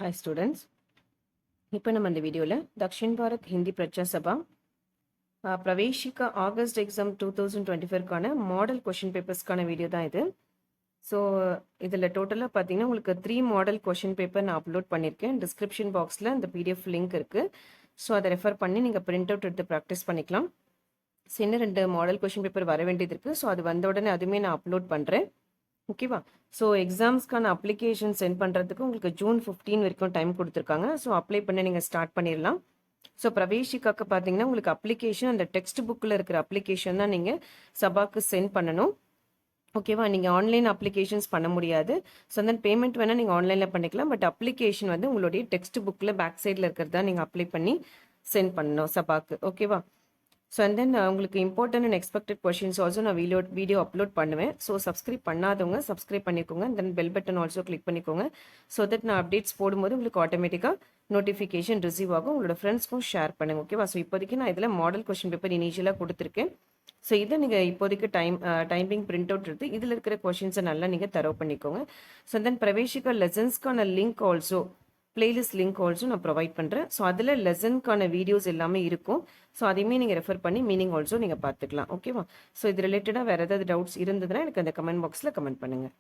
Hi students, இப்போ நம்ம இந்த வீடியோவில் தக்ஷின் பாரத் ஹிந்தி பிரச்சா சபா பிரவேஷிகா ஆகஸ்ட் எக்ஸாம் 2024க்கான மாடல் கொஷின் பேப்பர்ஸ்க்கான வீடியோ தான் இது. ஸோ இதில் டோட்டலாக பார்த்தீங்கன்னா உங்களுக்கு 3 மாடல் கொஷின் பேப்பர் நான் அப்லோட் பண்ணியிருக்கேன். டிஸ்கிரிப்ஷன் பாக்ஸில் அந்த பிடிஎஃப் லிங்க் இருக்குது. ஸோ அதை ரெஃபர் பண்ணி நீங்கள் பிரிண்ட் அவுட் எடுத்து ப்ராக்டிஸ் பண்ணிக்கலாம். ஸோ இன்னும் 2 மாடல் கொஷின் பேப்பர் வர வேண்டியது இருக்குது. ஸோ அது வந்த உடனே அதுவுமே நான் அப்லோட் பண்ணுறேன். ஓகேவா? ஸோ எக்ஸாம்ஸ்க்கான அப்ளிகேஷன் சென்ட் பண்ணுறதுக்கு உங்களுக்கு ஜூன் 15 வரைக்கும் டைம் கொடுத்துருக்காங்க. ஸோ அப்ளை பண்ண நீங்கள் ஸ்டார்ட் பண்ணிடலாம். ஸோ பிரவேஷிக்காக்கு பார்த்தீங்கன்னா உங்களுக்கு அப்ளிகேஷன் அந்த டெக்ஸ்ட் புக்கில் இருக்கிற அப்ளிகேஷன் தான் நீங்கள் சபாக்கு சென்ட் பண்ணணும். ஓகேவா? நீங்கள் ஆன்லைன் அப்ளிகேஷன்ஸ் பண்ண முடியாது. ஸோ தென் பேமெண்ட் வேணால் நீங்கள் ஆன்லைனில் பண்ணிக்கலாம். பட் அப்ளிகேஷன் வந்து உங்களுடைய டெக்ஸ்ட் புக்கில் பேக் சைடில் இருக்கிறது தான் நீங்கள் அப்ளை பண்ணி சென்ட் பண்ணணும் சபாக்கு. ஓகேவா? ஸோ அண்ட் தென் உங்களுக்கு important and expected questions also நான் வீடியோ அப்லோட் பண்ணுவேன். ஸோ சப்ஸ்கிரைப் பண்ணாதவங்க சப்ஸ்கிரைப் பண்ணிக்கோங்க. தென் பெல் பட்டன் ஆல்சோ கிளிக் பண்ணிக்கோங்க. ஸோ தட் நான் அப்டேட்ஸ் போடும்போது உங்களுக்கு ஆட்டோமேட்டிக்காக நோட்டிஃபிகேஷன் ரிசீவ் ஆகும். உங்களோட ஃப்ரெண்ட்ஸ்க்கும் ஷேர் பண்ணுங்கள். ஓகேவா? ஸோ இப்போதைக்கு நான் இதில் மாடல் கொஷின் பேப்பர் இனிஷியலாக கொடுத்துருக்கேன். ஸோ இதை நீங்கள் இப்போதைக்கு டைமிங் பிரிண்ட் அவுட் எடுத்து இதில் இருக்கிற கொஷின்ஸை நல்லா நீங்கள் தரவு பண்ணிக்கோங்க. ஸோ தென் பிரவேஷிகா லெசன்ஸ்க்கான link also playlist link also நான் ப்ரொவைட் பண்ணுறேன். ஸோ அதில் லெசனுக்கான வீடியோஸ் எல்லாமே இருக்கும். ஸோ அதையுமே நீங்கள் ரெஃபர் பண்ணி மீனிங் ஆல்சோ நீங்கள் பார்த்துக்கலாம். ஓகேவா? ஸோ இது ரிலேட்டடாக வேறு ஏதாவது டவுட்ஸ் இருந்ததுன்னா எனக்கு அந்த கமெண்ட் பாக்ஸில் கமெண்ட் பண்ணுங்கள்.